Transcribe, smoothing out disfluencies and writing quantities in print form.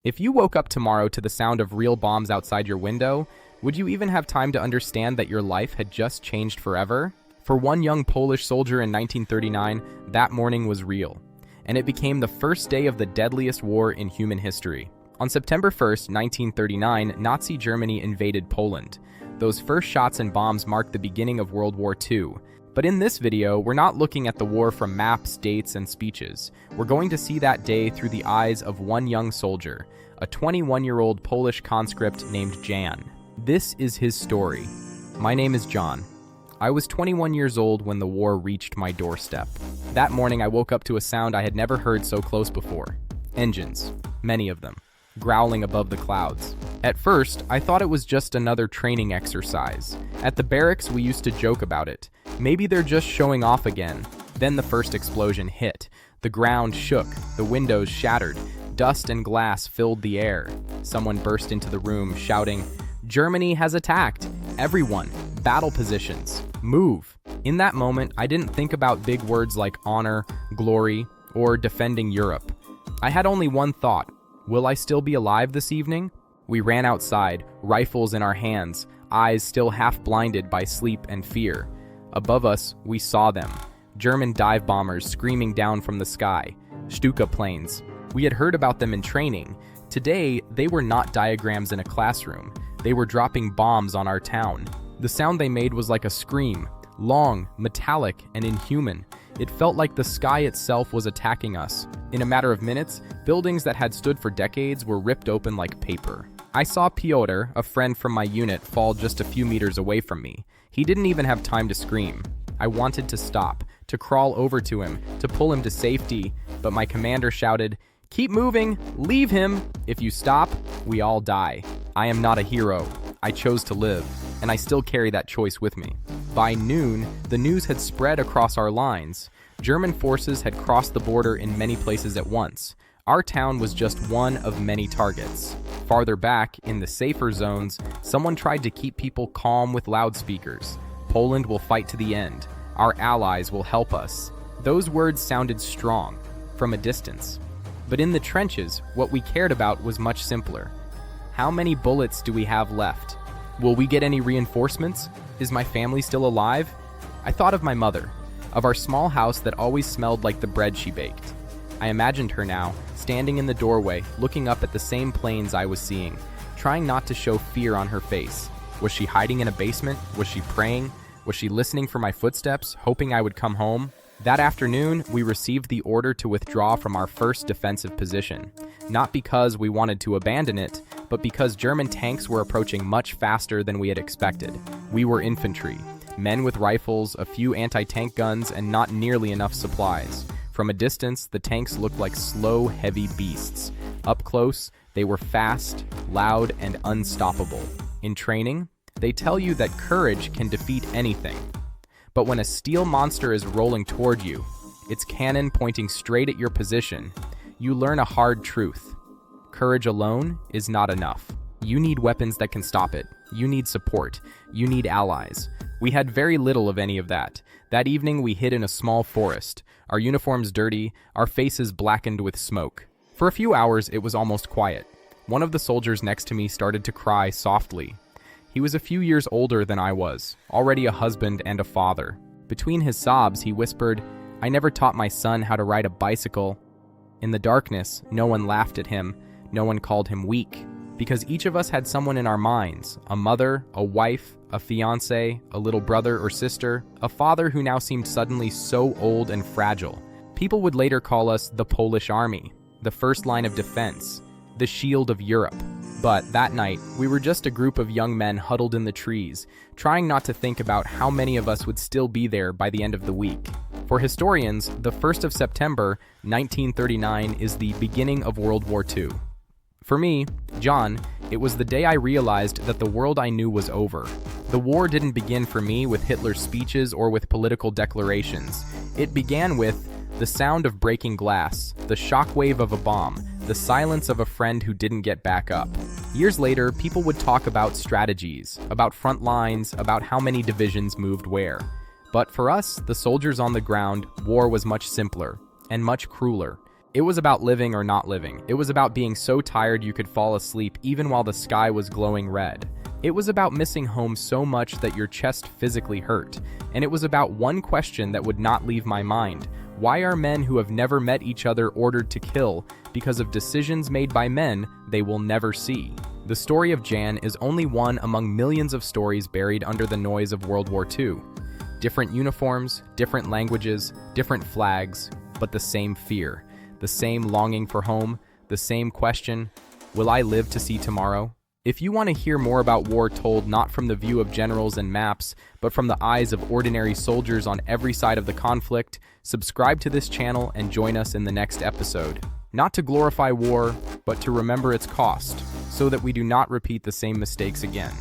If you woke up tomorrow to the sound of real bombs outside your window, would you even have time to understand that your life had just changed forever? For one young Polish soldier in 1939, that morning was real, and it became the first day of the deadliest war in human history. On September 1st, 1939, Nazi Germany invaded Poland. Those first shots and bombs marked the beginning of World War II. But in this video, we're not looking at the war from maps, dates, and speeches. We're going to see that day through the eyes of one young soldier, a 21-year-old Polish conscript named Jan. This is his story. My name is John. I was 21 years old when the war reached my doorstep. That morning, I woke up to a sound I had never heard so close before. Engines, many of them, growling above the clouds. At first, I thought it was just another training exercise. At the barracks, we used to joke about it. Maybe they're just showing off again. Then the first explosion hit. The ground shook, the windows shattered, dust and glass filled the air. Someone burst into the room shouting, "Germany has attacked! Everyone, battle positions, move!" In that moment, I didn't think about big words like honor, glory, or defending Europe. I had only one thought: will I still be alive this evening? We ran outside, rifles in our hands, eyes still half blinded by sleep and fear. Above us, we saw them. German dive bombers screaming down from the sky. Stuka planes. We had heard about them in training. Today, they were not diagrams in a classroom. They were dropping bombs on our town. The sound they made was like a scream. Long, metallic, and inhuman. It felt like the sky itself was attacking us. In a matter of minutes, buildings that had stood for decades were ripped open like paper. I saw Piotr, a friend from my unit, fall just a few meters away from me. He didn't even have time to scream. I wanted to stop, to crawl over to him, to pull him to safety, but my commander shouted, "Keep moving! Leave him! If you stop, we all die." I am not a hero. I chose to live, and I still carry that choice with me. By noon, the news had spread across our lines. German forces had crossed the border in many places at once. Our town was just one of many targets. Farther back, in the safer zones, someone tried to keep people calm with loudspeakers. Poland will fight to the end. Our allies will help us. Those words sounded strong, from a distance. But in the trenches, what we cared about was much simpler. How many bullets do we have left? Will we get any reinforcements? Is my family still alive? I thought of my mother, of our small house that always smelled like the bread she baked. I imagined her now, standing in the doorway, looking up at the same planes I was seeing, trying not to show fear on her face. Was she hiding in a basement? Was she praying? Was she listening for my footsteps, hoping I would come home? That afternoon, we received the order to withdraw from our first defensive position. Not because we wanted to abandon it, but because German tanks were approaching much faster than we had expected. We were infantry, men with rifles, a few anti-tank guns, and not nearly enough supplies. From a distance, the tanks looked like slow, heavy beasts. Up close, they were fast, loud, and unstoppable. In training, they tell you that courage can defeat anything. But when a steel monster is rolling toward you, its cannon pointing straight at your position, you learn a hard truth. Courage alone is not enough. You need weapons that can stop it. You need support. You need allies. We had very little of any of that. That evening, we hid in a small forest, our uniforms dirty, our faces blackened with smoke. For a few hours, it was almost quiet. One of the soldiers next to me started to cry softly. He was a few years older than I was, already a husband and a father. Between his sobs, he whispered, "I never taught my son how to ride a bicycle." In the darkness, no one laughed at him, no one called him weak, because each of us had someone in our minds, a mother, a wife, a fiancé, a little brother or sister, a father who now seemed suddenly so old and fragile. People would later call us the Polish army, the first line of defense, the shield of Europe. But that night, we were just a group of young men huddled in the trees, trying not to think about how many of us would still be there by the end of the week. For historians, the 1st of September, 1939 is the beginning of World War II. For me, John, it was the day I realized that the world I knew was over. The war didn't begin for me with Hitler's speeches or with political declarations. It began with the sound of breaking glass, the shockwave of a bomb, the silence of a friend who didn't get back up. Years later, people would talk about strategies, about front lines, about how many divisions moved where. But for us, the soldiers on the ground, war was much simpler and much crueler. It was about living or not living. It was about being so tired you could fall asleep even while the sky was glowing red. It was about missing home so much that your chest physically hurt. And it was about one question that would not leave my mind. Why are men who have never met each other ordered to kill because of decisions made by men they will never see? The story of Jan is only one among millions of stories buried under the noise of World War II. Different uniforms, different languages, different flags, but the same fear. The same longing for home, the same question, will I live to see tomorrow? If you want to hear more about war told not from the view of generals and maps, but from the eyes of ordinary soldiers on every side of the conflict, subscribe to this channel and join us in the next episode. Not to glorify war, but to remember its cost, so that we do not repeat the same mistakes again.